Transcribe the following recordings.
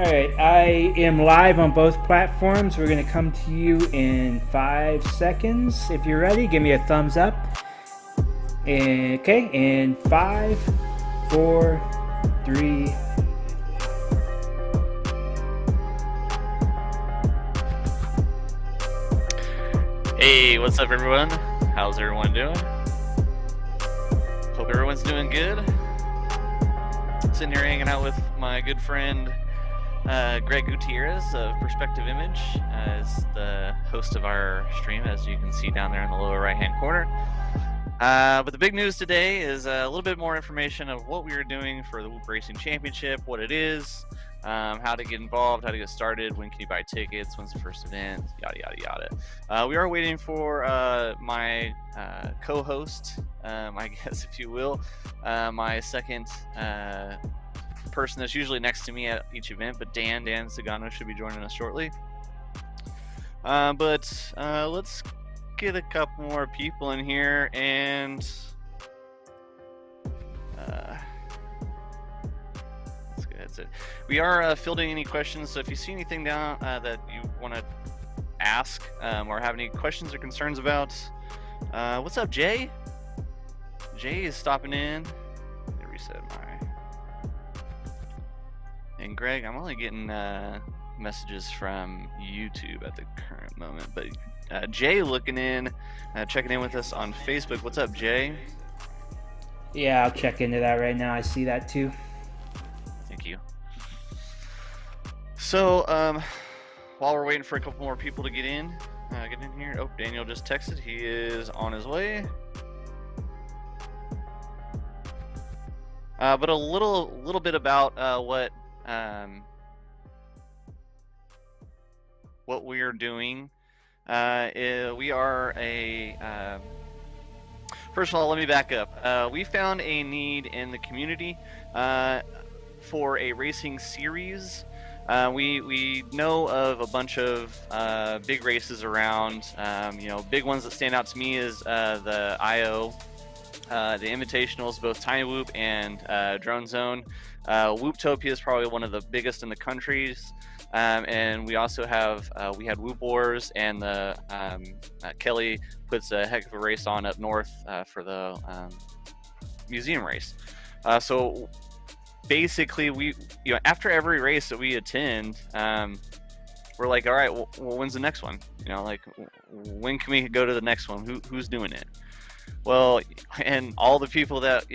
Alright, I am live on both platforms. We're going to come to you in 5 seconds. If you're ready, give me a thumbs up. Okay, in 5, 4, 3. Hey, what's up, everyone? How's everyone doing? Hope everyone's doing good. Sitting here hanging out with my good friend Greg Gutierrez of Perspective Image as the host of our stream, as you can see down there in the lower right-hand corner. But the big news today is a little bit more information of what we are doing for the Whoop Racing Championship, what it is, how to get involved, how to get started, when can you buy tickets, when's the first event, yada, yada, yada. We are waiting for my co-host, I guess, if you will, my second person that's usually next to me at each event, but Dan Sagano should be joining us shortly. But let's get a couple more people in here, and that's it. We are fielding any questions, so if you see anything down that you want to ask or have any questions or concerns about, what's up, Jay? Jay is stopping in. Let me reset my. And Greg, I'm only getting messages from YouTube at the current moment, but Jay looking in, checking in with us on Facebook. What's up, Jay? Yeah, I'll check into that right now. I see that too. Thank you. So, while we're waiting for a couple more people to get in here. Oh, Daniel just texted. He is on his way. But a little bit about what we are doing. We are a. First of all, let me back up. We found a need in the community for a racing series. We know of a bunch of big races around. Big ones that stand out to me is the IO, the Invitationals, both Tiny Whoop and Drone Zone. Whooptopia is probably one of the biggest in the countries. And we also have we had Whoop Wars, and the Kelly puts a heck of a race on up north for the museum race. So basically, we after every race that we attend, we're like, all right, well, when's the next one? When can we go to the next one? Who's doing it? Well, and all the people that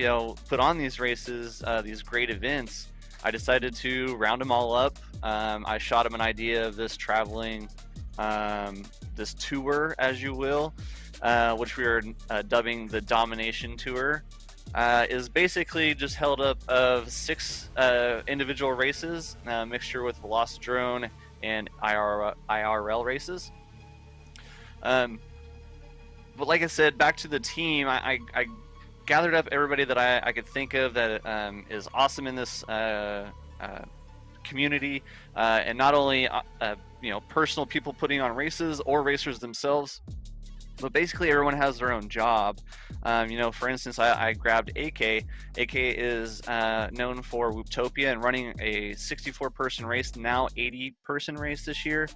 put on these races, these great events, I decided to round them all up. I shot them an idea of this traveling, this tour, as you will, which we are dubbing the Domination Tour. Is basically just held up of 6 individual races, mixture with Velocidrone and IRL races. But like I said, back to the team, I gathered up everybody that I could think of that is awesome in this community, and not only personal people putting on races or racers themselves, but basically everyone has their own job. For instance, I grabbed AK. AK is known for Whooptopia and running a 64-person race, now 80-person race this year,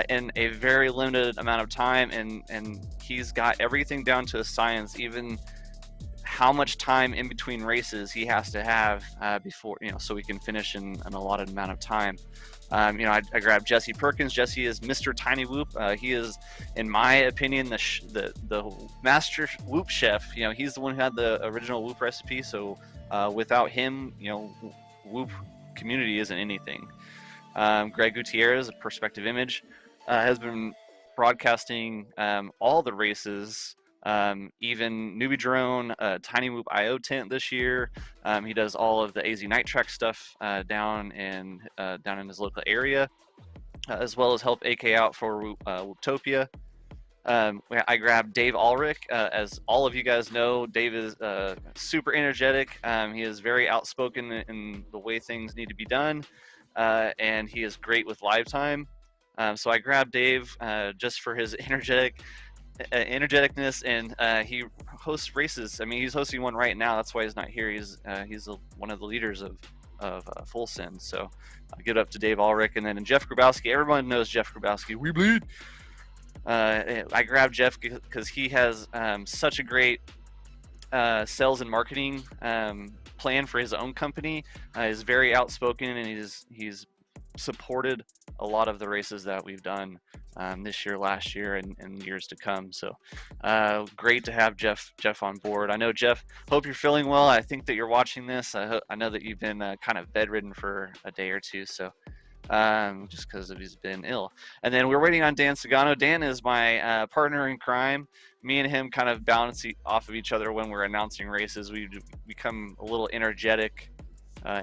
in a very limited amount of time, and he's got everything down to a science, even how much time in between races he has to have before, so we can finish in an allotted amount of time. I grabbed Jesse Perkins. Jesse is Mr. Tiny Whoop. He is, in my opinion, the master Whoop chef. He's the one who had the original Whoop recipe. So without him, Whoop community isn't anything. Greg Gutierrez, Perspective Image, has been broadcasting all the races. Even Newbie Drone, Tiny Whoop IO tent this year. He does all of the AZ Night Track stuff down in his local area, as well as help AK out for Whooptopia. I grabbed Dave Ulrich. As all of you guys know, Dave is super energetic. He is very outspoken in the way things need to be done, and he is great with live time. So I grabbed Dave just for his energeticness, and he hosts races. I mean, he's hosting one right now. That's why he's not here. He's one of the leaders of Full Send. So I'll give it up to Dave Ulrich, and then Jeff Grabowski. Everyone knows Jeff Grabowski. We bleed. I grabbed Jeff because he has such a great sales and marketing plan for his own company. He's very outspoken, and he's supported a lot of the races that we've done this year, last year, and years to come. So great to have Jeff on board. I know, Jeff, hope you're feeling well. I think that you're watching this. I know that you've been kind of bedridden for a day or two, so just because he's been ill. And then we're waiting on Dan Sagano. Dan is my partner in crime. Me and him kind of bounce off of each other when we're announcing races. We become a little energetic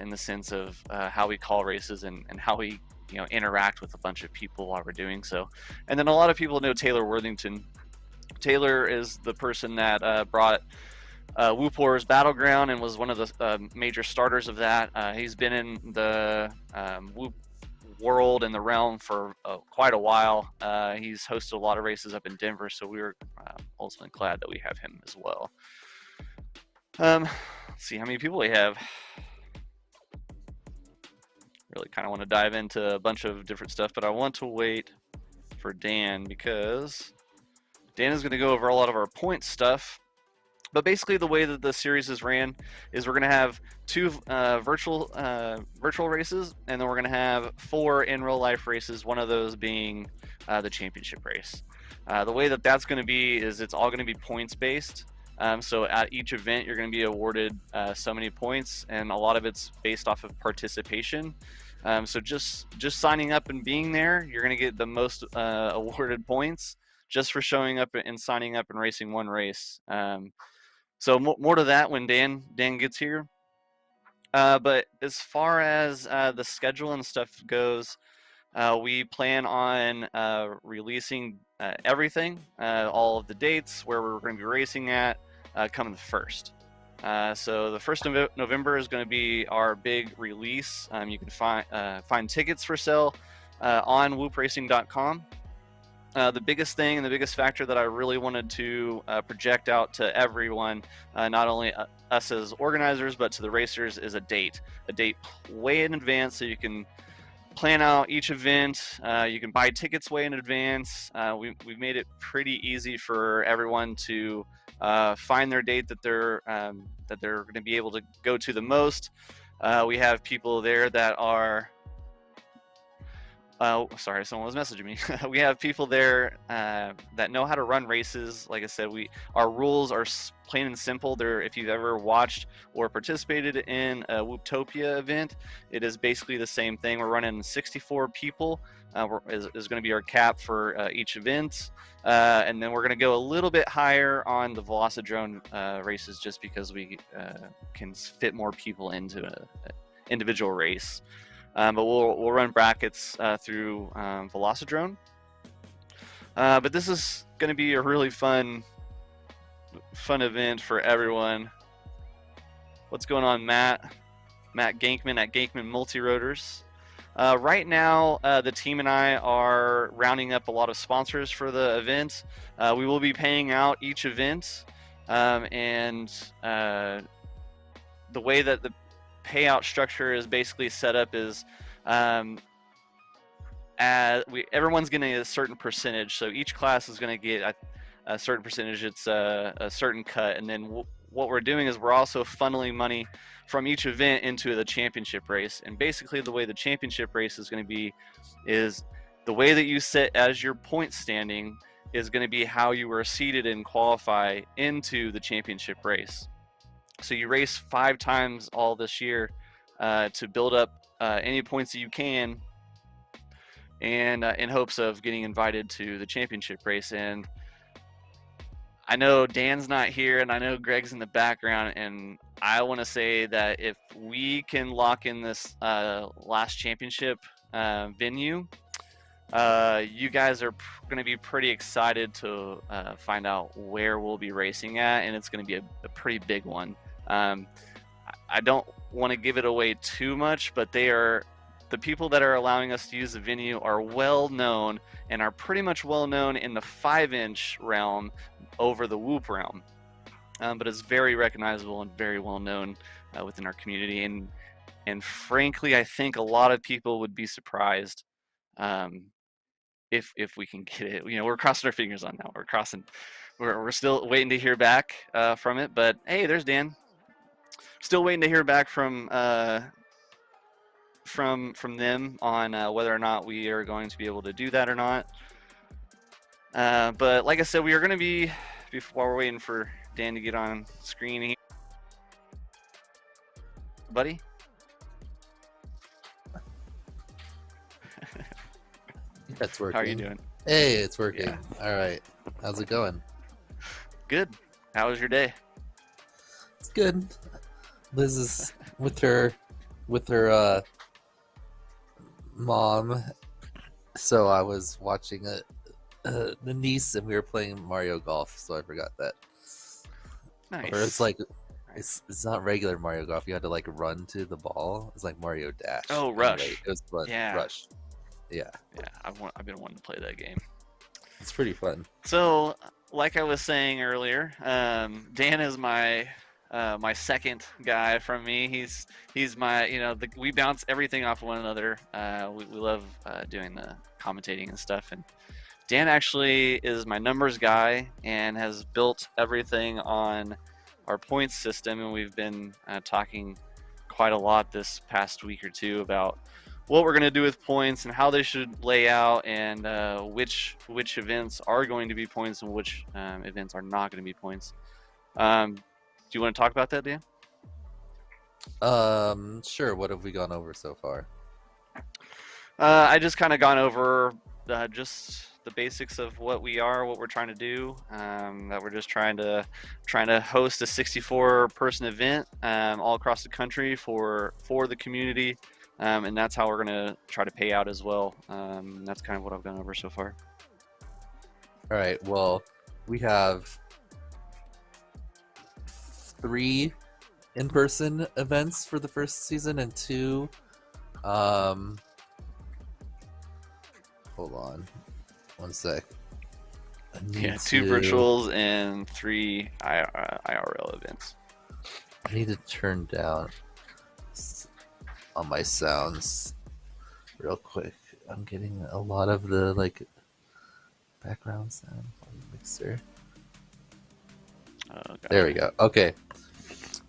in the sense of how we call races and how we interact with a bunch of people while we're doing so. And then a lot of people know Taylor Worthington. Taylor is the person that brought Whoop Wars Battleground and was one of the major starters of that. He's been in the Whoop world and the realm for quite a while. He's hosted a lot of races up in Denver, so we were ultimately glad that we have him as well. Let's see how many people we have. Really kind of want to dive into a bunch of different stuff, but I want to wait for Dan because Dan is going to go over a lot of our point stuff. But basically, the way that the series is ran is we're going to have 2 virtual races, and then we're going to have 4 in real life races. One of those being the championship race. The way that that's going to be is it's all going to be points based. So at each event, you're going to be awarded so many points, and a lot of it's based off of participation. So just signing up and being there, you're going to get the most awarded points just for showing up and signing up and racing one race. So more to that when Dan gets here. But as far as the schedule and stuff goes, we plan on releasing everything, all of the dates, where we're going to be racing at, coming the 1st. So the 1st of November is going to be our big release. You can find tickets for sale on whoopracing.com. The biggest thing and the biggest factor that I really wanted to project out to everyone, not only us as organizers, but to the racers, is a date way in advance, so you can plan out each event. You can buy tickets way in advance. We've made it pretty easy for everyone to find their date that they're going to be able to go to the most. We have people there that are sorry, someone was messaging me. We have people there that know how to run races. Like I said, our rules are plain and simple. If you've ever watched or participated in a Whooptopia event, it is basically the same thing. We're running 64 people. Is going to be our cap for each event. And then we're going to go a little bit higher on the Velocidrone races, just because we can fit more people into an individual race. But we'll run brackets through Velocidrone. But this is going to be a really fun event for everyone. What's going on, Matt? Matt Gankman at Gankman Multirotors. Right now, the team and I are rounding up a lot of sponsors for the event. We will be paying out each event, and the way that the payout structure is basically set up is everyone's getting a certain percentage. So each class is going to get a certain percentage. It's a certain cut, and then what we're doing is we're also funneling money from each event into the championship race. And basically the way the championship race is going to be is the way that you sit as your point standing is going to be how you were seeded and qualify into the championship race. So you race 5 times all this year to build up any points that you can, and in hopes of getting invited to the championship race. And I know Dan's not here, and I know Greg's in the background, and I want to say that if we can lock in this last championship venue, you guys are going to be pretty excited to find out where we'll be racing at, and it's going to be a pretty big one. I don't want to give it away too much, but the people that are allowing us to use the venue are well known, and are pretty much well known in the 5-inch realm over the Whoop realm. But it's very recognizable and very well known within our community, and frankly, I think a lot of people would be surprised if we can get it. We're crossing our fingers on that. We're still waiting to hear back from it. But hey, there's Dan. Still waiting to hear back from them on whether or not we are going to be able to do that or not. But like I said, we are going to be, while we're waiting for Dan to get on screen here. Buddy? That's working. How are you doing? Hey, it's working. Yeah. All right. How's it going? Good. How was your day? It's good. Liz is with her mom. So I was watching the niece, and we were playing Mario Golf. So I forgot that. Nice. Or it's like it's not regular Mario Golf. You had to like run to the ball. It's like Mario Dash. Oh, Rush. Anyway, it was fun. Yeah. Rush. Yeah. Yeah, I've been wanting to play that game. It's pretty fun. So, like I was saying earlier, Dan is my second guy from me. He's my, we bounce everything off one another. We love doing the commentating and stuff. And Dan actually is my numbers guy and has built everything on our points system. And we've been talking quite a lot this past week or two about what we're going to do with points and how they should lay out, and which events are going to be points and which events are not going to be points. Do you want to talk about that, Dan? Sure. What have we gone over so far? I just kind of gone over just the basics of what we're trying to do. That we're just trying to host a 64-person event all across the country for the community. And that's how we're going to try to pay out as well. That's kind of what I've gone over so far. All right. Well, we have 3 in-person events for the first season and 2. Hold on. One sec. 2 virtuals and 3 IRL events. I need to turn down on my sounds real quick. I'm getting a lot of the background sound on the mixer. Gotcha. There we go. Okay.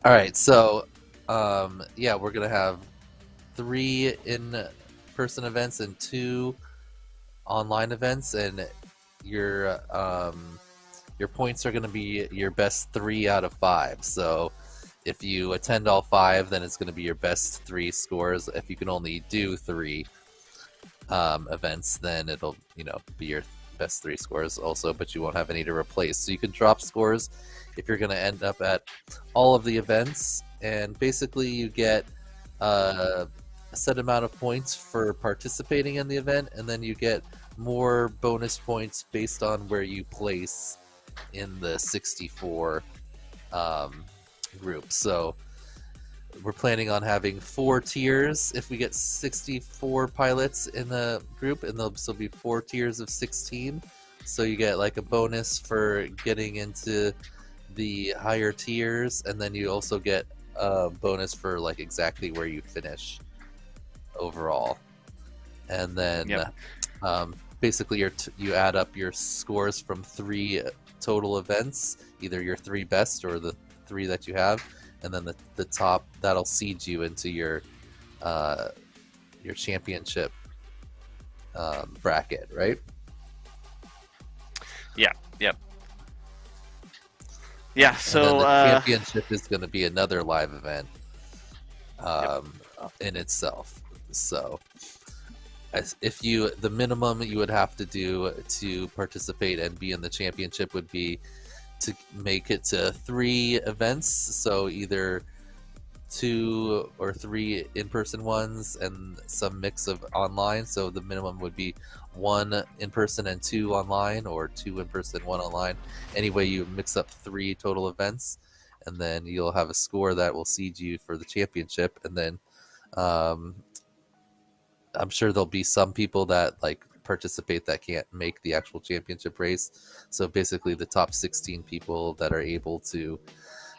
All right. So, we're gonna have 3 in-person events and 2 online events, and your points are gonna be your best 3 out of 5. So, if you attend all 5, then it's going to be your best 3 scores. If you can only do 3 events, then it'll be your best 3 scores also, but you won't have any to replace. So you can drop scores if you're going to end up at all of the events, and basically you get a set amount of points for participating in the event, and then you get more bonus points based on where you place in the 64 group. So we're planning on having 4 tiers if we get 64 pilots in the group, and there'll still be 4 tiers of 16. So you get like a bonus for getting into the higher tiers, and then you also get a bonus for like exactly where you finish overall. And then basically you add up your scores from 3 total events, either your 3 best or the 3 that you have, and then the top that'll seed you into your championship bracket, right? Yeah. So the championship is going to be another live event in itself. So the minimum you would have to do to participate and be in the championship would be to make it to 3 events, so either 2 or 3 in-person ones and some mix of online. So the minimum would be 1 in-person and 2 online, or 2 in-person, 1 online. Anyway, you mix up 3 total events, and then you'll have a score that will seed you for the championship. And then I'm sure there'll be some people that participate that can't make the actual championship race. So basically the top 16 people that are able to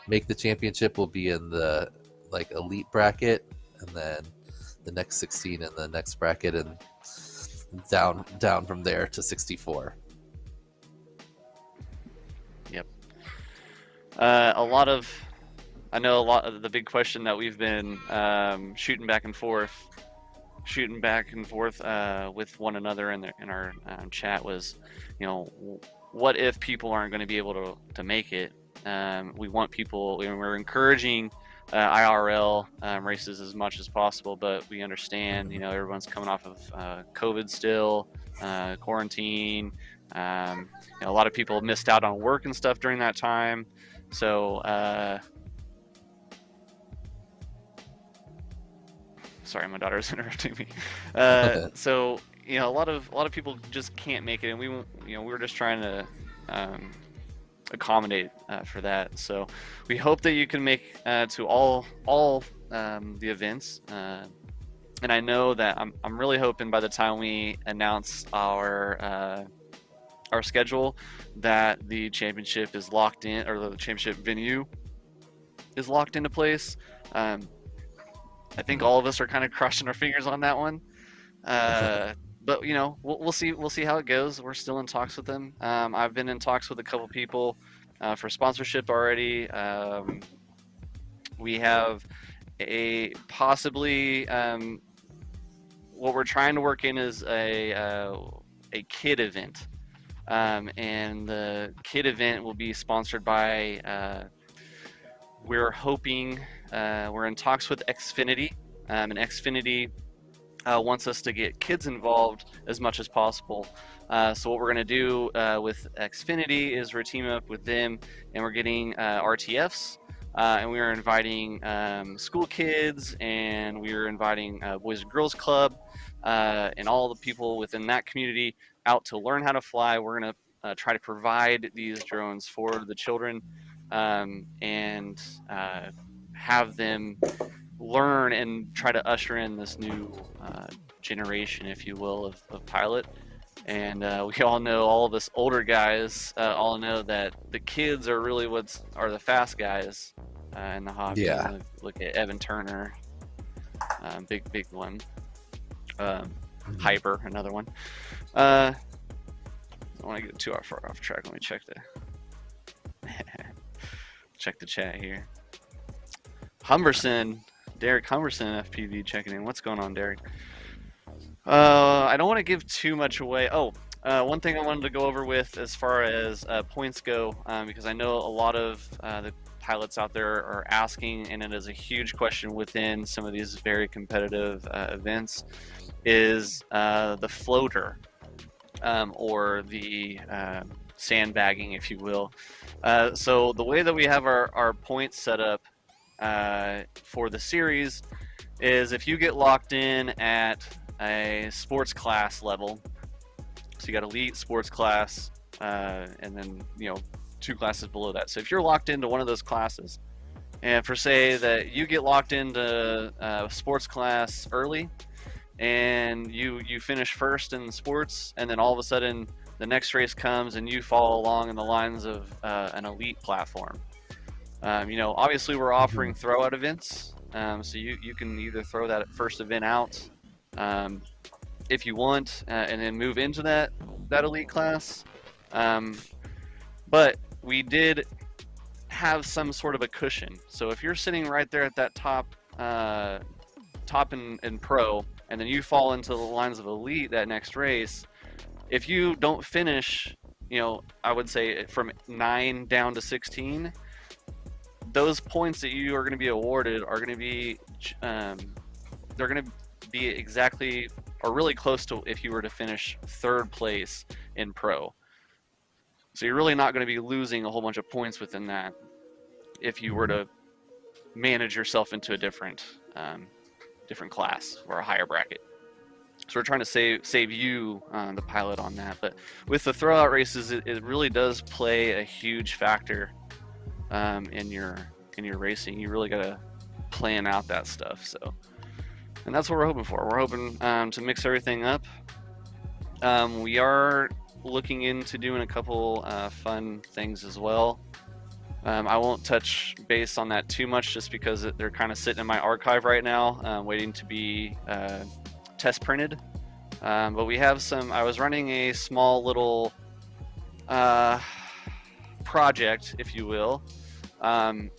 make the championship will be in the like elite bracket, and then the next 16 in the next bracket, and down from there to 64. Yep. I know a lot of the big question that we've been shooting back and forth with one another in our chat was, what if people aren't going to be able to make it? We want people. We're encouraging IRL races as much as possible, but we understand, everyone's coming off of COVID still, quarantine. A lot of people missed out on work and stuff during that time, so. Sorry, my daughter's interrupting me. So a lot of people just can't make it, and we're just trying to accommodate for that. So we hope that you can make to all the events, and I know that I'm really hoping by the time we announce our schedule that the championship is locked in, or the championship venue is locked into place. I think all of us are kind of crossing our fingers on that one, but we'll see. We'll see how it goes. We're still in talks with them. I've been in talks with a couple people for sponsorship already. We have a possibly what we're trying to work in is a kid event, and the kid event will be sponsored by. We're hoping. We're in talks with Xfinity, and Xfinity wants us to get kids involved as much as possible. So what we're going to do with Xfinity is we're teaming up with them, and we're getting RTFs, and we are inviting school kids, and we are inviting Boys and Girls Club, and all the people within that community out to learn how to fly. We're going to try to provide these drones for the children, and have them learn and try to usher in this new generation, if you will, of pilot. And we all know, all of us older guys all know that the kids are really are the fast guys in the hobby. Yeah. Look at Evan Turner, big one. Hyper, another one. I don't want to get too far off track. Let me check the chat here. Derek Humberson, FPV checking in. What's going on, Derek? I don't want to give too much away. One thing I wanted to go over with as far as points go, because I know a lot of the pilots out there are asking, and it is a huge question within some of these very competitive events, is the floater, or the sandbagging, if you will. So the way that we have our points set up for the series is, if you get locked in at a sports class level, so you got elite, sports class, and then 2 classes below that. So if you're locked into one of those classes, and for say that you get locked into sports class early, and you finish first in sports, and then all of a sudden the next race comes and you follow along in the lines of an elite platform. Obviously we're offering throwout events, so you can either throw that first event out if you want, and then move into that elite class. But we did have some sort of a cushion. So if you're sitting right there at that top in pro, and then you fall into the lines of elite that next race, if you don't finish, I would say from 9 down to 16, those points that you are going to be awarded are going to be, they're going to be exactly or really close to if you were to finish 3rd place in pro. So you're really not going to be losing a whole bunch of points within that if you were to manage yourself into a different class or a higher bracket. So we're trying to save you, the pilot, on that. But with the throwout races, it really does play a huge factor in your racing. You really got to plan out that stuff. So, and that's what we're hoping for. We're hoping to mix everything up. We are looking into doing a couple fun things as well. I won't touch base on that too much just because they're kind of sitting in my archive right now, waiting to be test printed. But we have some. I was running a small little project, if you will.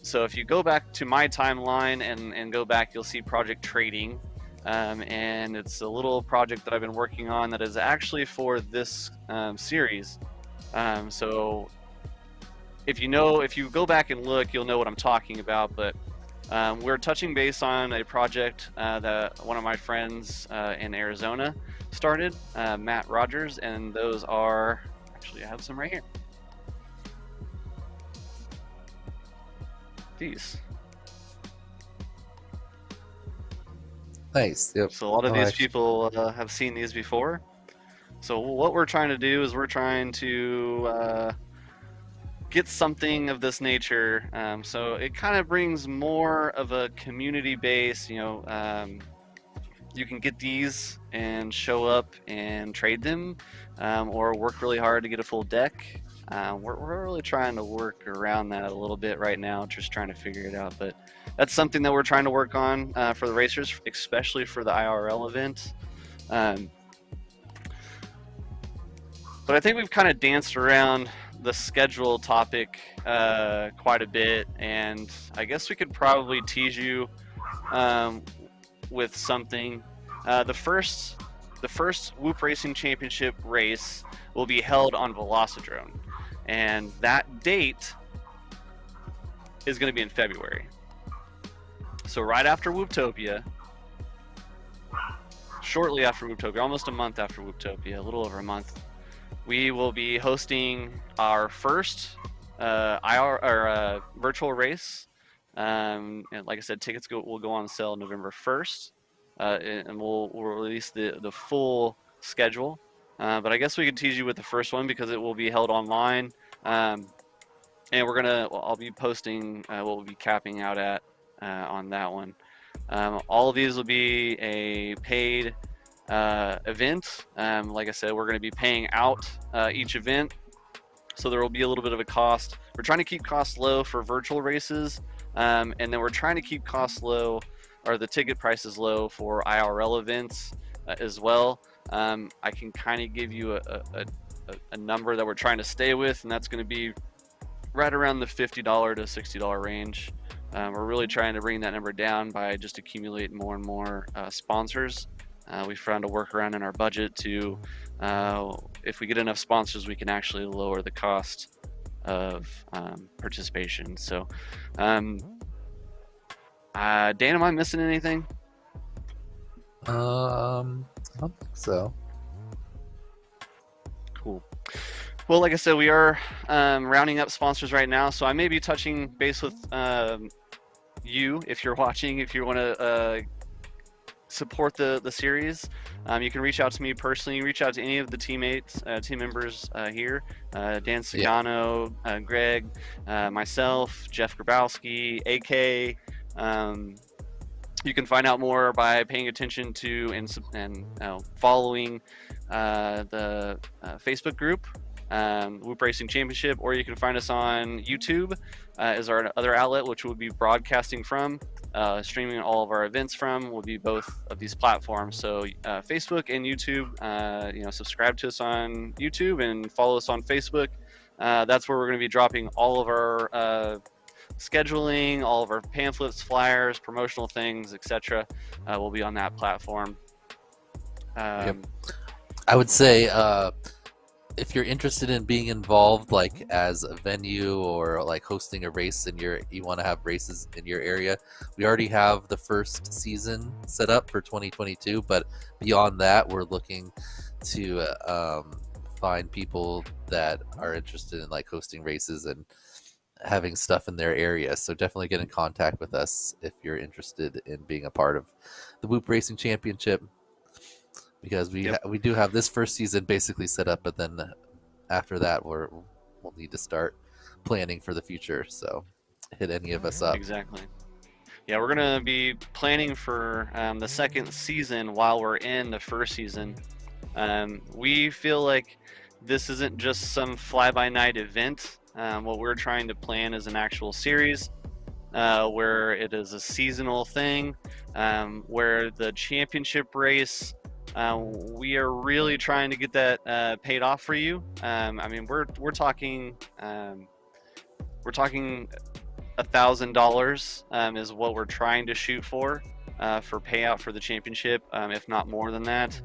So if you go back to my timeline and go back, you'll see Project Trading. And it's a little project that I've been working on that is actually for this series. So if you go back and look, you'll know what I'm talking about. But we're touching base on a project that one of my friends in Arizona started, Matt Rogers, and those are, actually I have some right here. These. Nice. Yep. So a lot of these people have seen these before. So what we're trying to do is we're trying to get something of this nature. So it kind of brings more of a community base. You can get these and show up and trade them, or work really hard to get a full deck. We're really trying to work around that a little bit right now, just trying to figure it out. But that's something that we're trying to work on for the racers, especially for the IRL event. But I think we've kind of danced around the schedule topic quite a bit, and I guess we could probably tease you with something. The first Whoop Racing Championship race will be held on Velocidrone, and that date is going to be in February. So right after Whooptopia, shortly after Whooptopia, almost a month after Whooptopia, a little over a month, we will be hosting our first virtual race. And like I said, tickets will go on sale November 1st, and we'll release the full schedule. But I guess we could tease you with the first one because it will be held online. And I'll be posting what we'll be capping out at on that one. All of these will be a paid event. Like I said, we're going to be paying out each event, so there will be a little bit of a cost. We're trying to keep costs low for virtual races, and then we're trying to keep costs low, or the ticket prices low, for IRL events as well. I can kind of give you a number that we're trying to stay with, and that's going to be right around the $50 to $60 range. We're really trying to bring that number down by just accumulating more and more sponsors. We found a workaround in our budget to, if we get enough sponsors, we can actually lower the cost of participation. So, Dan, am I missing anything? I don't think so. Cool. Well, like I said, we are rounding up sponsors right now, so I may be touching base with you if you're watching. If you want to support the series, you can reach out to me personally. Reach out to any of the team members here: Dan Sagano, Greg, myself, Jeff Grabowski, AK. You can find out more by paying attention to and following the Facebook group, Whoop Racing Championship, or you can find us on YouTube as our other outlet, which we'll be broadcasting from. Streaming all of our events from will be both of these platforms. So Facebook and YouTube. Subscribe to us on YouTube and follow us on Facebook. That's where we're going to be dropping all of our scheduling, all of our pamphlets, flyers, promotional things, etc. Will be on that platform. Yep. I would say if you're interested in being involved, like as a venue or like hosting a race you want to have races in your area, we already have the first season set up for 2022. But beyond that, we're looking to find people that are interested in like hosting races and having stuff in their area. So definitely get in contact with us if you're interested in being a part of the Whoop Racing Championship, because we do have this first season basically set up, but then after that we'll need to start planning for the future. So hit any of us up. Exactly. Yeah, we're gonna be planning for the second season while we're in the first season. We feel like this isn't just some fly-by-night event. What we're trying to plan is an actual series where it is a seasonal thing, where the championship race, we are really trying to get that paid off for you. I mean, we're talking $1,000 is what we're trying to shoot for payout for the championship, if not more than that.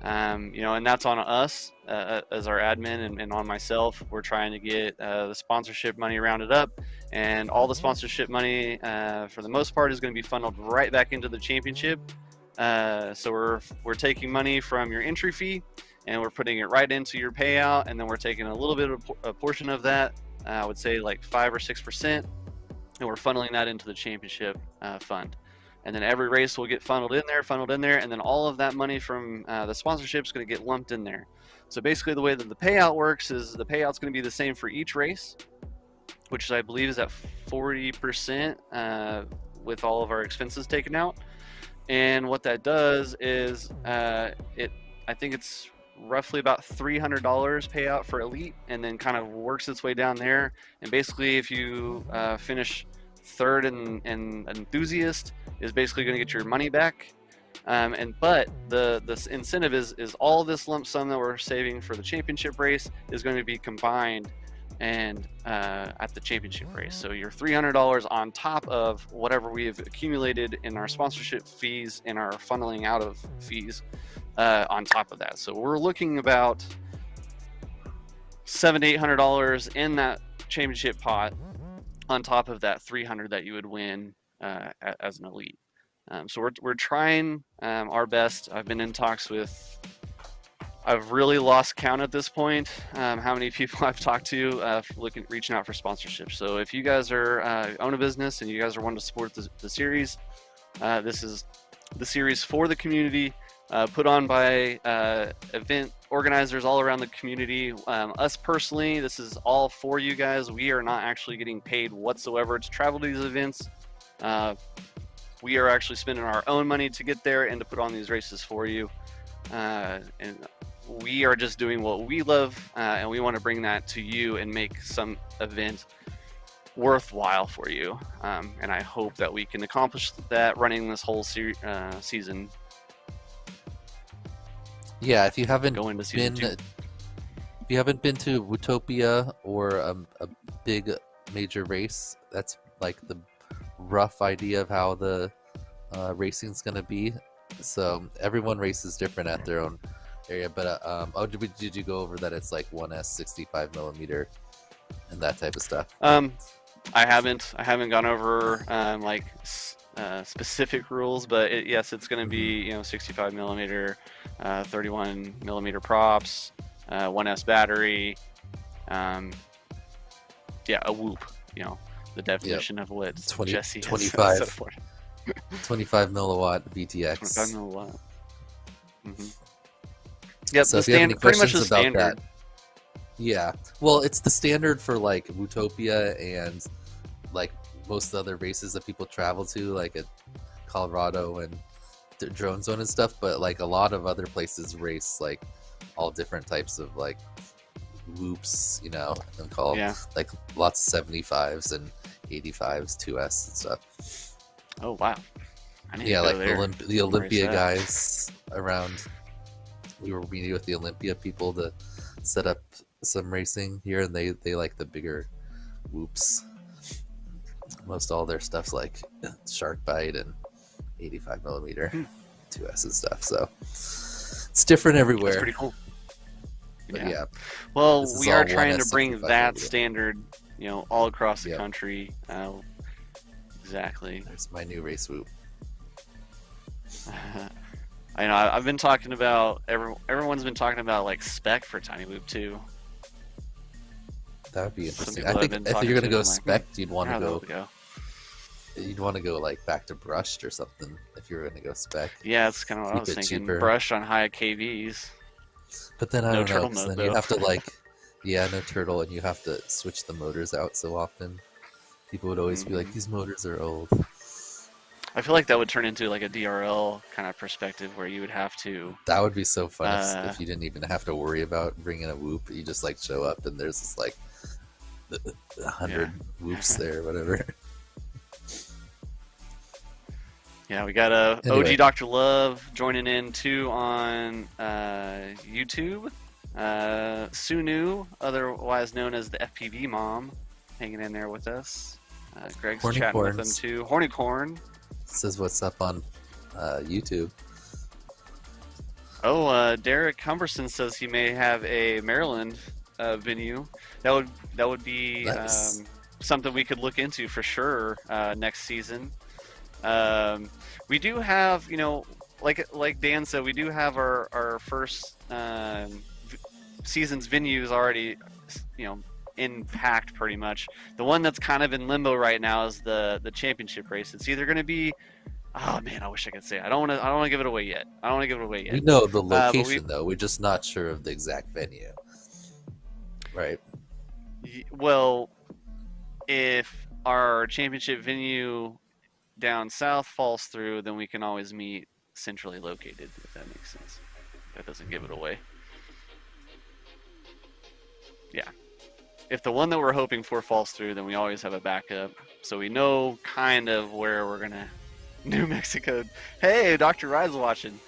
And that's on us as our admin, and on myself. We're trying to get the sponsorship money rounded up, and all the sponsorship money, for the most part, is going to be funneled right back into the championship. So we're taking money from your entry fee, and we're putting it right into your payout, and then we're taking a little bit of a portion of that, I would say like 5 or 6%, and we're funneling that into the championship fund. And then every race will get funneled in there, and then all of that money from the sponsorship is going to get lumped in there. So basically the way that the payout works is the payout's going to be the same for each race, which I believe is at 40% with all of our expenses taken out. And what that does is I think it's roughly about $300 payout for elite, and then kind of works its way down there. And basically if you finish third and enthusiast, is basically going to get your money back. But the incentive is all this lump sum that we're saving for the championship race is going to be combined and at the championship race. So your $300 on top of whatever we have accumulated in our sponsorship fees and our funneling out of fees on top of that. So we're looking about $700 to $800 in that championship pot on top of that $300 that you would win as an elite. So we're trying our best. I've been in talks with, I've really lost count at this point, how many people I've talked to reaching out for sponsorship. So if you guys are own a business and you guys are wanting to support the series, this is the series for the community, put on by event organizers all around the community. Us personally, this is all for you guys. We are not actually getting paid whatsoever to travel to these events. We are actually spending our own money to get there and to put on these races for you. And we are just doing what we love, and we want to bring that to you and make some event worthwhile for you. And I hope that we can accomplish that running this whole season. Yeah, if you haven't Go into season two. if you haven't been to Utopia or a big major race, that's like the rough idea of how the racing's gonna be. So everyone races different at their own area, but did you go over that it's like 1S 65 millimeter and that type of stuff? I haven't gone over specific rules, but yes, it's going to be 65 millimeter, 31 millimeter props, 1S battery, a whoop. The definition of what Jesse 25 has 25 milliwatt VTX. 25 milliwatt. Mm-hmm. Yep, So the if you have any pretty much questions the about standard. that, yeah, well, it's the standard for like Utopia and like most of the other races that people travel to, like at Colorado and Drone Zone and stuff. But like a lot of other places race like all different types of like whoops, and call like lots of 75s and 85s, 2S and stuff. Oh wow! The Olympia guys around. We were meeting with the Olympia people to set up some racing here, and they like the bigger whoops. Most all their stuff's like shark bite and 85 millimeter 2S and stuff. So it's different everywhere. That's pretty cool. But yeah. Well, this is we all are trying to 1S bring 65 that millimeter. standard, all across the country. Exactly. There's my new race whoop. I know. I've been talking about everyone's been talking about like spec for Tiny Whoop too. That would be interesting. people I I've think been if you're gonna talking to, go I'm like, spec, you'd want How to that would go. go. You'd want to go like back to brushed or something if you're gonna go spec. Yeah, that's kind of what I Keep was it thinking. cheaper. Brush on high KVs. But then I No don't know, turtle 'cause mode, then you though. have to like, no turtle, and you have to switch the motors out so often. People would always be like, these motors are old. I feel like that would turn into like a DRL kind of perspective where you would have to. That would be so fun Uh, if you didn't even have to worry about bringing a whoop. You just like show up and there's this like 100 whoops there, whatever. Yeah, we got Anyway. OG Dr. Love joining in too on YouTube. Sunu, otherwise known as the FPV mom, hanging in there with us. Greg's Horny chatting with Corns. them too. Horny Corn. Says what's up on YouTube. Oh, Derek Humberson says he may have a Maryland venue. That would be Nice. something we could look into for sure next season. We do have, like Dan said, we do have our first season's venues already, in packed pretty much. The one that's kind of in limbo right now is the championship race. It's either going to be, oh man, I wish I could say it. I don't want to give it away yet. We know the location though. We're just not sure of the exact venue. Right. Well, if our championship venue down south falls through, then we can always meet centrally located, if that makes sense. That doesn't give it away. Yeah. If the one that we're hoping for falls through, then we always have a backup. So we know kind of where we're going to... New Mexico. Hey, Dr. Rye's watching.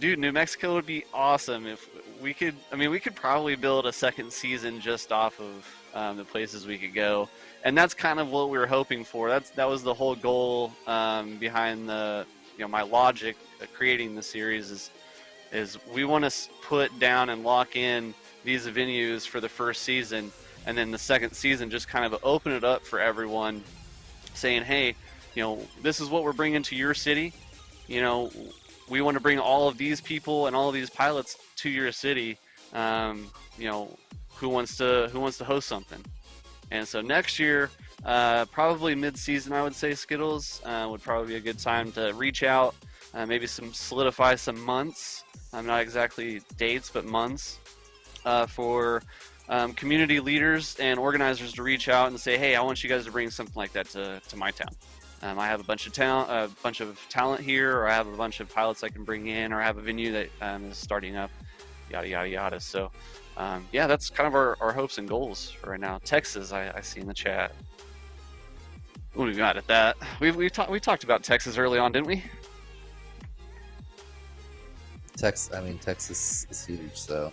Dude, New Mexico would be awesome if we could... I mean, we could probably build a second season just off of the places we could go. And that's kind of what we were hoping for. That was the whole goal behind the... my logic of creating the series is we want to put down and lock in these venues for the first season, and then the second season just kind of open it up for everyone, saying, hey, this is what we're bringing to your city. We want to bring all of these people and all of these pilots to your city. Who wants to host something? And so next year, probably mid-season, I would say Skittles would probably be a good time to reach out, maybe solidify some months. Not exactly dates, but months. For community leaders and organizers to reach out and say, hey, I want you guys to bring something like that to my town. I have a bunch of talent here, or I have a bunch of pilots I can bring in, or I have a venue that is starting up, yada, yada, yada. So, that's kind of our hopes and goals for right now. Texas, I see in the chat. What do we got at that? We talked about Texas early on, didn't we? Texas is huge, so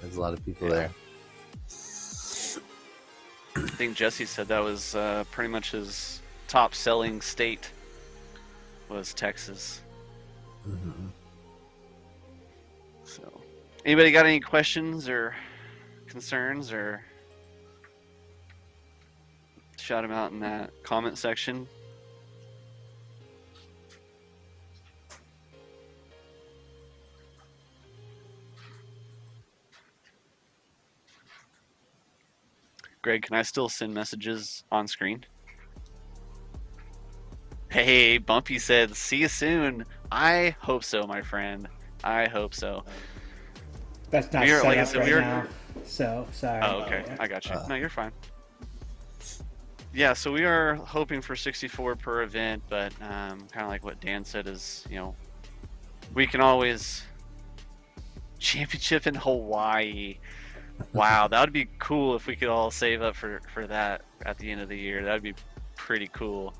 there's a lot of people there. I think Jesse said that was pretty much his top selling state was Texas. Mm-hmm. So, anybody got any questions or concerns, or shout them out in that comment section? Greg, can I still send messages on screen? Hey, Bumpy said, see you soon. I hope so, my friend. I hope so. That's not set up right now, so sorry. Oh, okay. I got you. No, you're fine. Yeah, so we are hoping for 64 per event, but kind of like what Dan said is, we can always... Championship in Hawaii. Wow, that would be cool if we could all save up for that at the end of the year. That would be pretty cool.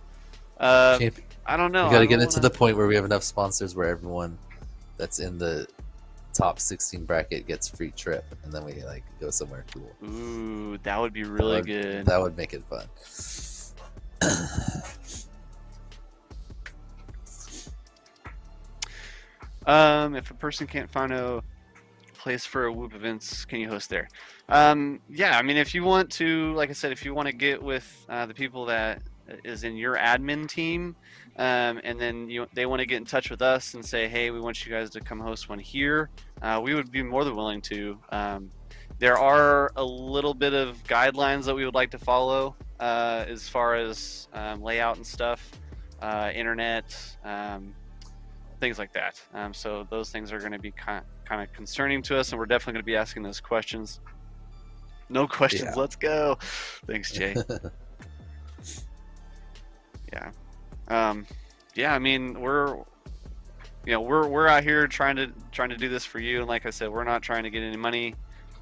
I don't know. We got to get it to the point where we have enough sponsors where everyone that's in the top 16 bracket gets free trip, and then we go somewhere cool. Ooh, that would be really good. That would make it fun. If a person can't find a place for a Whoop events, can you host there? Yeah, I mean, if you want to, like I said, if you want to get with the people that is in your admin team, and then they want to get in touch with us and say, hey, we want you guys to come host one here, we would be more than willing to. There are a little bit of guidelines that we would like to follow as far as layout and stuff, internet, things like that. So those things are going to be kind of concerning to us, and we're definitely going to be asking those questions. No questions. Yeah. Let's go. Thanks, Jay. Yeah. I mean, we're out here trying to do this for you, and like I said, we're not trying to get any money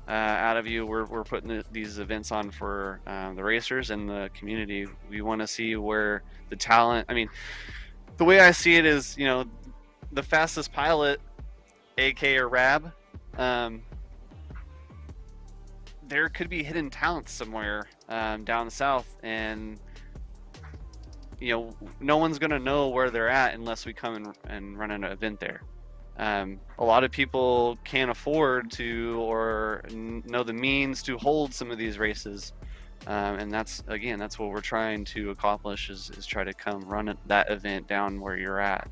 out of you. We're putting these events on for the racers and the community. We want to see where the talent. I mean, the way I see it is, the fastest pilot, AK or Rab, there could be hidden talents somewhere down south, and no one's gonna know where they're at unless we come and run an event there. A lot of people can't afford to or know the means to hold some of these races, and that's what we're trying to accomplish is try to come run that event down where you're at.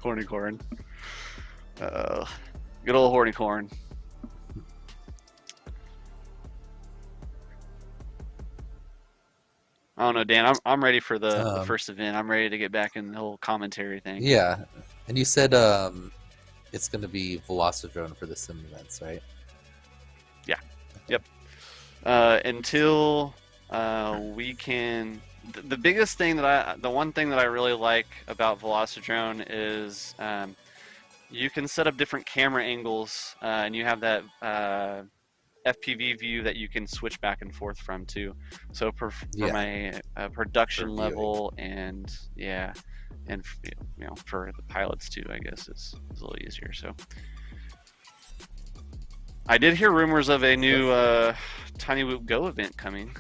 Horny corn. Good old horny corn. I don't know, Dan. I'm ready for the first event. I'm ready to get back in the whole commentary thing. Yeah, and you said it's going to be Velocidrone for the sim events, right? Yeah. Yep. Until we can. The biggest thing the one thing that I really like about Velocidrone is you can set up different camera angles, and you have that FPV view that you can switch back and forth from too. So for my production level and for the pilots too, I guess it's a little easier. So I did hear rumors of a new Tiny Whoop Go event coming.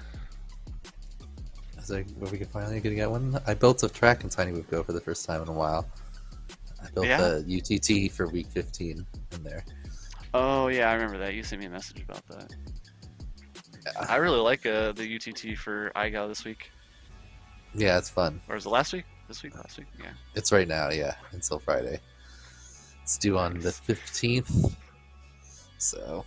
Is that where we can finally get one? I built a track in Tiny Whoop Go for the first time in a while. I built the UTT for week 15 in there. Oh yeah, I remember that. You sent me a message about that. Yeah. I really like the UTT for IGAL this week. Yeah, it's fun. Or is it last week? This week? Last week? Yeah. It's right now, yeah, until Friday. It's due on the 15th. So.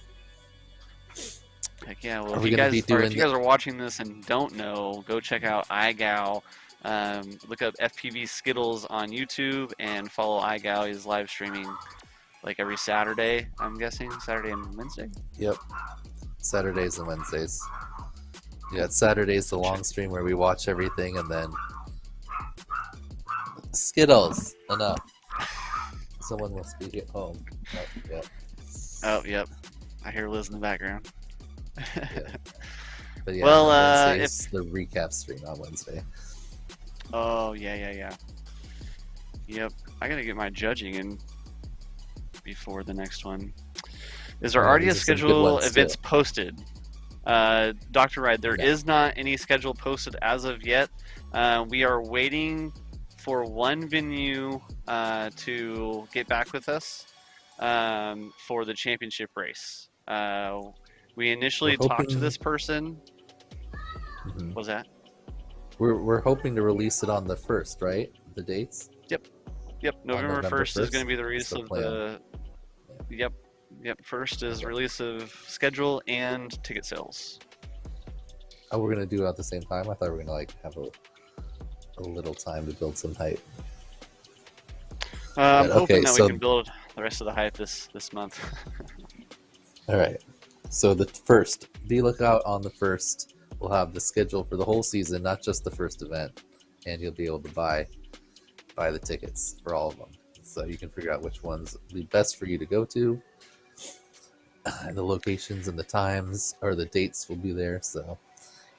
Heck yeah! Well, if you guys are watching this and don't know, go check out iGal. Look up FPV Skittles on YouTube and follow iGal. He's live streaming like every Saturday, I'm guessing. Saturday and Wednesday? Yep. Saturdays and Wednesdays. Yeah, Saturday's the long stream where we watch everything, and then Skittles. Enough. Someone must be at home. Oh, yep. Oh, yep. I hear Liz in the background. Yeah. But yeah, well, it's the recap stream on Wednesday. Oh, yeah. Yep. I gotta get my judging in before the next one. Is there already a schedule events posted? Dr. Ride, there is not any schedule posted as of yet. We are waiting for one venue to get back with us for the championship race. We initially talked to this person. Mm-hmm. What was that? We're hoping to release it on the 1st, right? The dates? Yep. November 1st is going to be the release of the... Yep. 1st is release of schedule and ticket sales. Oh, we're going to do it at the same time? I thought we were going to have a little time to build some hype. I'm hoping that we can build the rest of the hype this month. All right. So the 1st, be lookout on the 1st. We'll have the schedule for the whole season, not just the first event, and you'll be able to buy the tickets for all of them. So you can figure out which ones will be best for you to go to. And the locations and the times or the dates will be there. So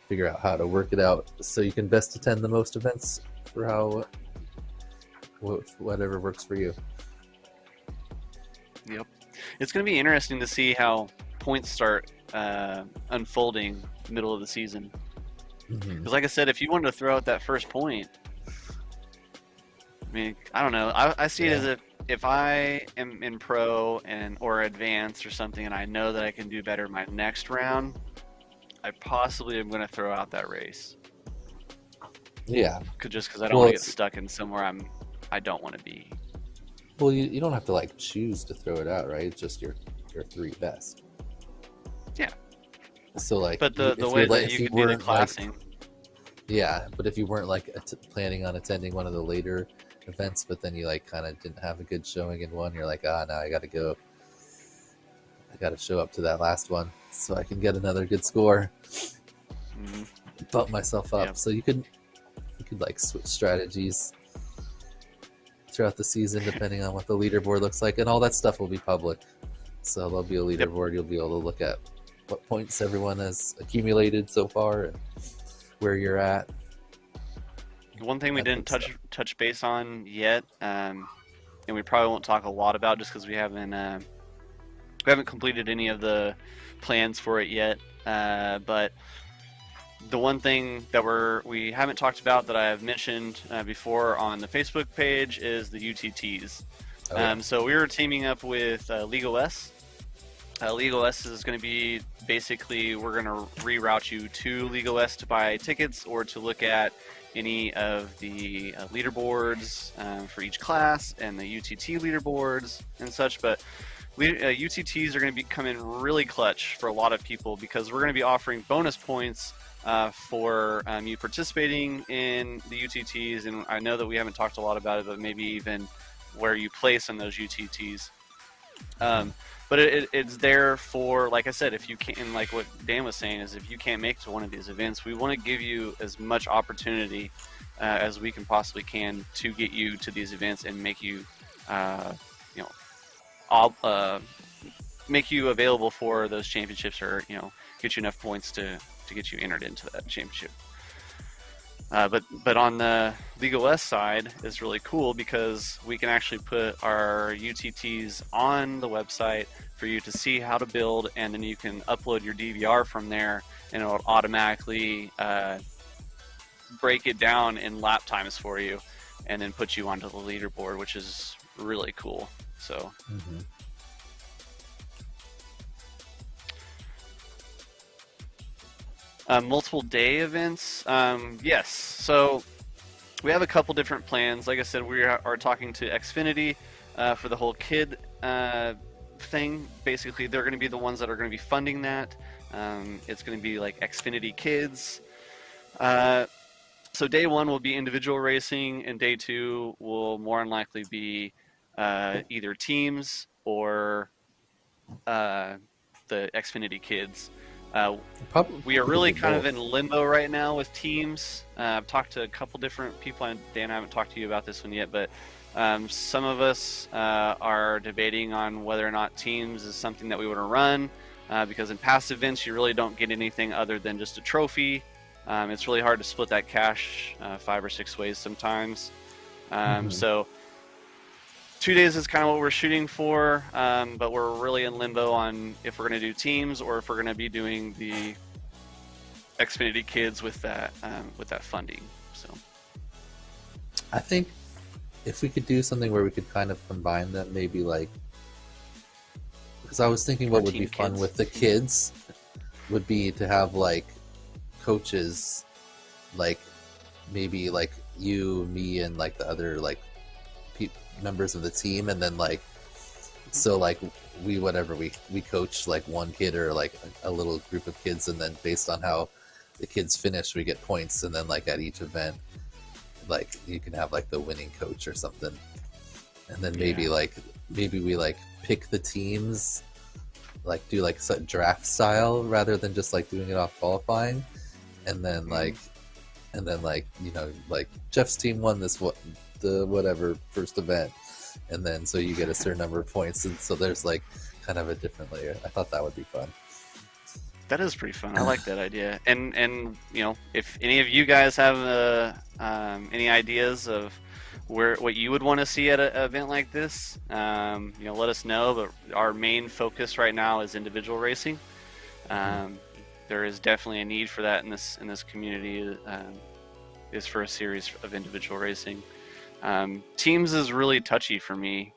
figure out how to work it out so you can best attend the most events for whatever works for you. Yep. It's going to be interesting to see how points start unfolding middle of the season. Because like I said, if you wanted to throw out that first point, I mean, I don't know. I see it as if I am in pro or advanced or something, and I know that I can do better my next round, I possibly am going to throw out that race. Yeah. Just because I don't want to get stuck in somewhere I don't want to be. Well, you don't have to choose to throw it out, right? It's just your 3 best. Yeah. So but the way that you could do the classing. Yeah, but if you weren't planning on attending one of the later events, but then you kind of didn't have a good showing in one, you're like, now I got to go. I got to show up to that last one so I can get another good score. Bump myself up. Yep. So you could switch strategies. throughout the season, depending on what the leaderboard looks like, and all that stuff will be public. So there'll be a leaderboard. You'll be able to look at what points everyone has accumulated so far and where you're at. One thing we didn't touch base on yet, and we probably won't talk a lot about just because we haven't completed any of the plans for it yet. But the one thing that we haven't talked about that I have mentioned before on the Facebook page is the UTTs. Oh, yeah. So we were teaming up with League OS. League OS is going to be basically, we're going to reroute you to League OS to buy tickets or to look at any of the leaderboards for each class and the UTT leaderboards and such. But UTTs are going to be coming really clutch for a lot of people because we're going to be offering bonus points for you participating in the UTTs. And I know that we haven't talked a lot about it, but maybe even where you place in those UTTs. But it's there for, like I said, if you can, like what Dan was saying, is if you can't make it to one of these events, we want to give you as much opportunity as we can possibly can to get you to these events and make you, make you available for those championships, or get you enough points to get you entered into that championship. But on the League OS side is really cool because we can actually put our UTTs on the website for you to see how to build, and then you can upload your DVR from there, and it'll automatically break it down in lap times for you, and then put you onto the leaderboard, which is really cool. So. Mm-hmm. Multiple day events, yes. So we have a couple different plans. Like I said, we are talking to Xfinity for the whole kid thing. Basically, they're going to be the ones that are going to be funding that. It's going to be like Xfinity Kids. So day one will be individual racing, and day two will more than likely be either teams or the Xfinity Kids. We are really kind of in limbo right now with teams. I've talked to a couple different people, and Dan, I haven't talked to you about this one yet, but some of us are debating on whether or not teams is something that we want to run, because in past events you really don't get anything other than just a trophy. It's really hard to split that cash 5 or 6 ways sometimes. So 2 days is kind of what we're shooting for, but we're really in limbo on if we're going to do teams or if we're going to be doing the Xfinity Kids with that funding. So I think if we could do something where we could kind of combine them, maybe like, because I was thinking what would be fun with the kids would be to have like coaches, like maybe like you, me, and like the other like members of the team, and then like so like we coach like one kid or like a little group of kids, and then based on how the kids finish we get points, and then like at each event like you can have like the winning coach or something, and then maybe we like pick the teams, like do like draft style rather than just like doing it off qualifying, and then like like Jeff's team won the whatever first event, and then so you get a certain number of points, and so there's like kind of a different layer. I thought that would be fun. That is pretty fun. I like that idea. And if any of you guys have any ideas of what you would want to see at an event like this, let us know. But our main focus right now is individual racing. There is definitely a need for that in this community. Is for a series of individual racing. Teams is really touchy for me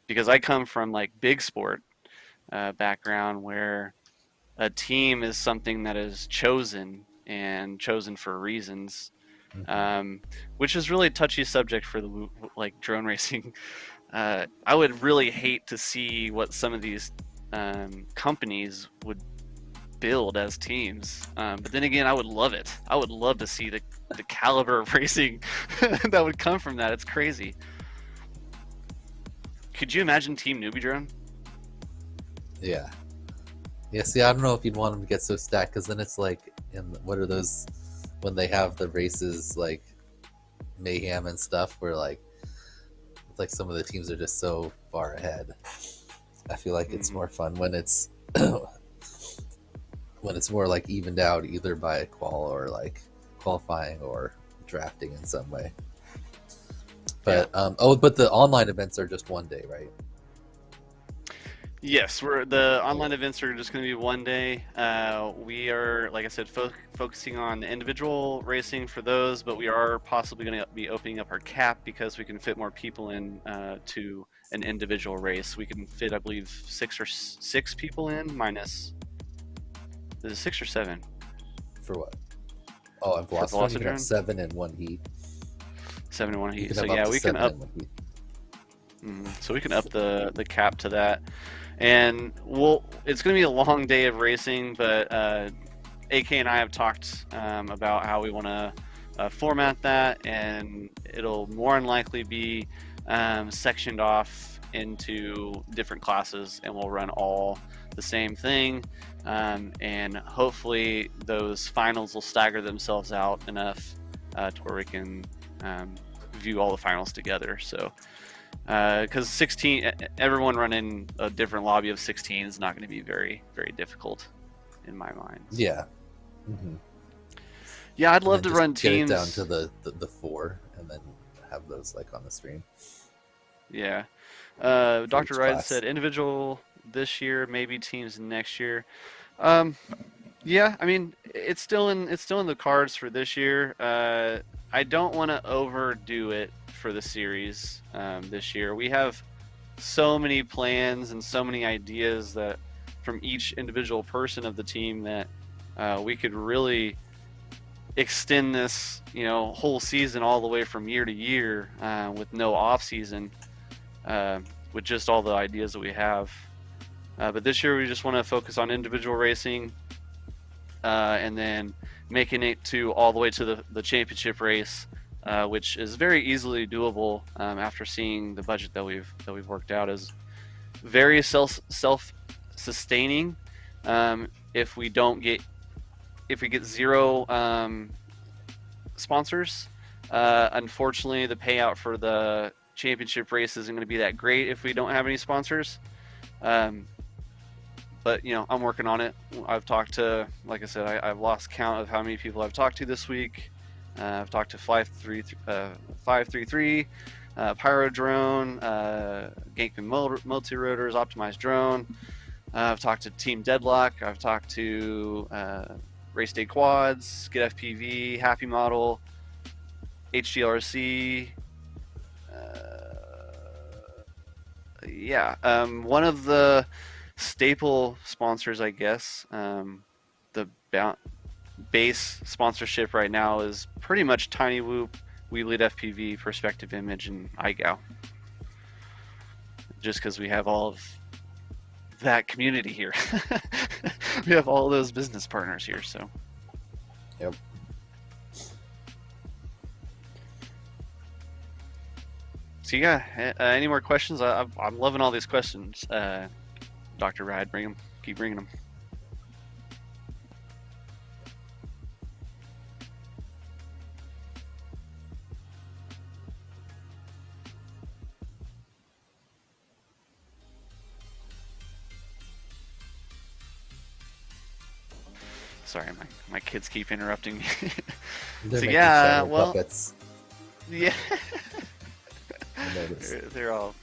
because I come from like big sport background where a team is something that is chosen for reasons, which is really a touchy subject for the like drone racing. I would really hate to see what some of these companies would build as teams, but then again, I would love it. I would love to see the caliber of racing that would come from that. It's crazy. Could you imagine Team Newbie Drone? Yeah, see, I don't know if you'd want them to get so stacked, because then it's like, what are those when they have the races like mayhem and stuff, where like like some of the teams are just so far ahead. I feel like it's more fun when it's when it's more like evened out either by qual or like qualifying or drafting in some way. But but the online events are just one day, right? Yes, the online events are just going to be one day. We are, like I said, focusing on the individual racing for those, but we are possibly going to be opening up our cap because we can fit more people in to an individual race. We can fit, I believe, six people in minus. Is it 6 or 7? For what? Oh, I've lost one. You can have 7 in one heat. 7 in one heat. So yeah, we can up. So we can up the cap to that. And it's going to be a long day of racing, but AK and I have talked about how we want to format that, and it'll more than likely be sectioned off into different classes, and we'll run all the same thing. And hopefully those finals will stagger themselves out enough to where we can view all the finals together. So. Because 16, everyone running a different lobby of 16 is not going to be very, very difficult, in my mind. Yeah. Yeah, I'd love to run teams down to the 4, and then have those like on the stream. Yeah. Dr. Ride said individual this year, maybe teams next year. Yeah, I mean it's still in the cards for this year. I don't want to overdo it for the series this year. We have so many plans and so many ideas that from each individual person of the team that we could really extend this, whole season all the way from year to year with no off season with just all the ideas that we have. But this year we just want to focus on individual racing and then making it to all the way to the championship race. Which is very easily doable after seeing the budget that we've worked out is very self-sustaining. If we get 0 sponsors, unfortunately the payout for the championship race isn't going to be that great if we don't have any sponsors. But I'm working on it. I've talked to, like I said, I've lost count of how many people I've talked to this week. I've talked to 533, Pyro Drone, Gankman Multi-Rotors, Optimized Drone. I've talked to Team Deadlock. I've talked to Race Day Quads, Get FPV, Happy Model, HDRC. One of the staple sponsors, I guess, the base sponsorship right now is pretty much Tiny Whoop, We Lead FPV, Perspective Image, and iGao. Just because we have all of that community here. We have all those business partners here, so. Yep. So yeah, any more questions? I'm loving all these questions. Dr. Ride, bring them. Keep bringing them. Sorry, my kids keep interrupting me. So yeah, well, puppets. Yeah. They're all.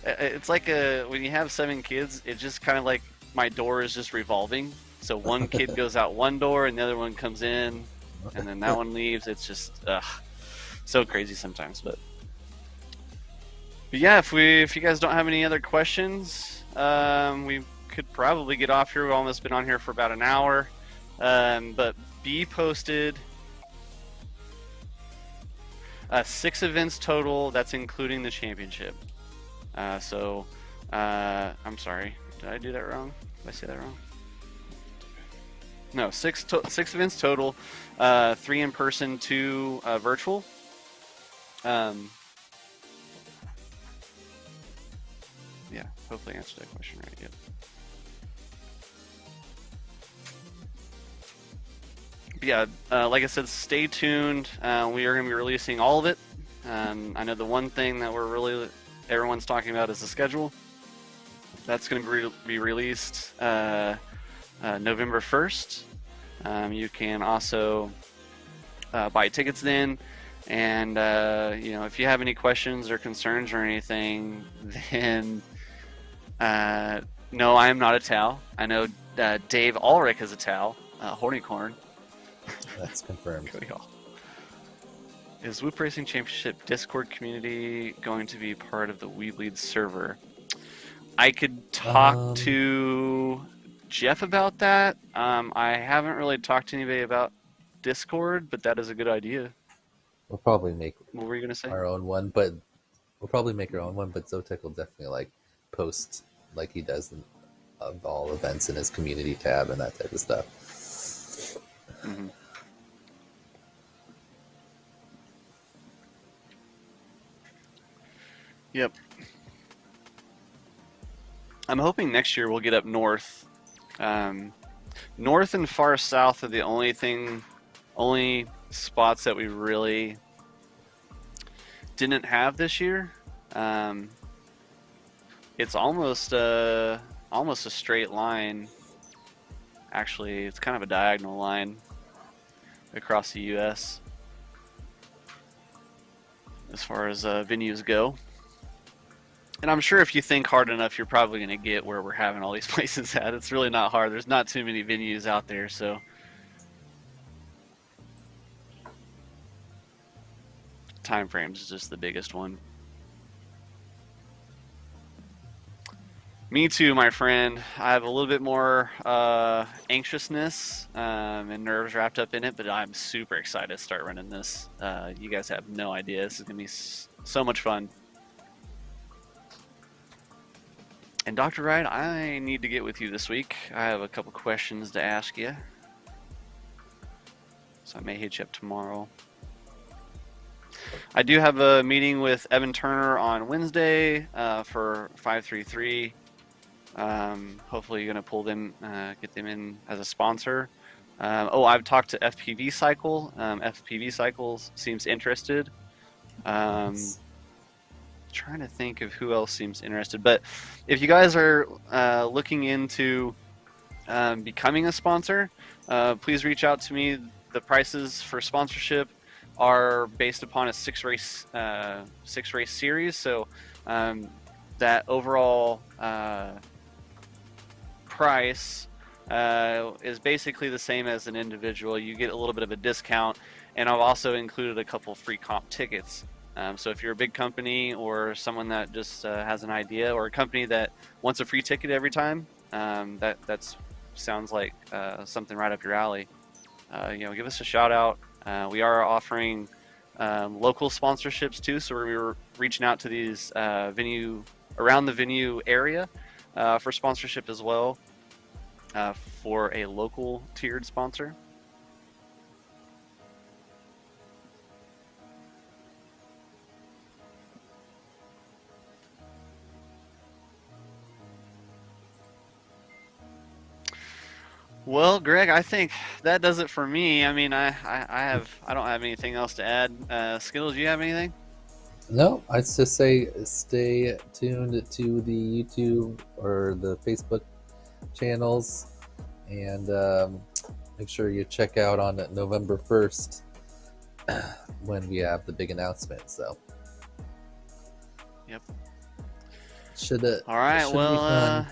It's like when you have 7 kids, it's just kind of like my door is just revolving. So one kid goes out one door, and the other one comes in, and then that one leaves. It's just so crazy sometimes. But yeah, if you guys don't have any other questions, we could probably get off here. We've almost been on here for about an hour. But be posted 6 events total. That's including the championship. I'm sorry. Did I do that wrong? Did I say that wrong? No, 6 events total. 3 in person, 2 virtual. Yeah, hopefully I answered that question right. Yep. Yeah, like I said, stay tuned. We are going to be releasing all of it. I know the one thing that we're really everyone's talking about is the schedule. That's going to be released November 1st. You can also buy tickets then. And, if you have any questions or concerns or anything, then no, I am not a Tau. I know Dave Ulrich is a Tau, Hornicorn. That's confirmed. Is Whoop Racing Championship Discord community going to be part of the WeBleed server? I could talk to Jeff about that. I haven't really talked to anybody about Discord, but that is a good idea. We'll probably make What were you going to say? our own one, but Zotek will definitely post like he does of all events in his community tab and that type of stuff. Mm-hmm. Yep. I'm hoping next year we'll get up north. North and far south are the only spots that we really didn't have this year. It's almost a straight line. Actually, it's kind of a diagonal line across the U.S. as far as venues go. And I'm sure if you think hard enough, you're probably going to get where we're having all these places at. It's really not hard. There's not too many venues out there, so. Time frames is just the biggest one. Me too, my friend. I have a little bit more anxiousness and nerves wrapped up in it, but I'm super excited to start running this. You guys have no idea. This is going to be so much fun. And Dr. Wright, I need to get with you this week. I have a couple questions to ask you. So I may hit you up tomorrow. I do have a meeting with Evan Turner on Wednesday for 533. Hopefully you're going to pull them, get them in as a sponsor. I've talked to FPV Cycle. FPV Cycles seems interested. Trying to think of who else seems interested, but if you guys are looking into becoming a sponsor, please reach out to me. The prices for sponsorship are based upon a six race series, so that overall price is basically the same as an individual. You get a little bit of a discount, and I've also included a couple free comp tickets. So if you're a big company or someone that just has an idea, or a company that wants a free ticket every time, that sounds like something right up your alley. Give us a shout out. We are offering local sponsorships too, so we're reaching out to these around the venue area for sponsorship as well, for a local tiered sponsor. Well, Greg, I think that does it for me. I mean, I don't have anything else to add. Skittles, do you have anything? No, I'd just say stay tuned to the YouTube or the Facebook channels, and make sure you check out on November 1st when we have the big announcement. So, yep. All right. Well,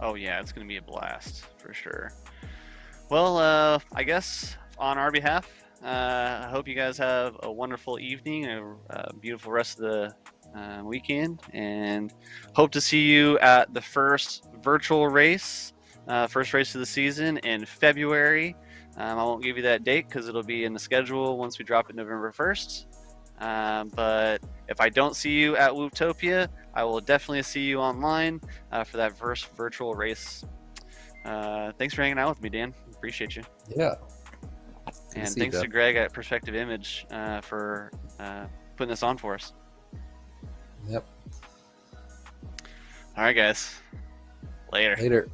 oh yeah, it's gonna be a blast for sure. Well, I guess on our behalf, I hope you guys have a wonderful evening, a beautiful rest of the weekend, and hope to see you at the first virtual race, first race of the season in February. I won't give you that date because it'll be in the schedule once we drop it November 1st. But if I don't see you at Wootopia, I will definitely see you online for that first virtual race. Thanks for hanging out with me, Dan. Appreciate you. Yeah. And thanks to Greg at Perspective Image for putting this on for us. Yep. All right, guys. Later. Later.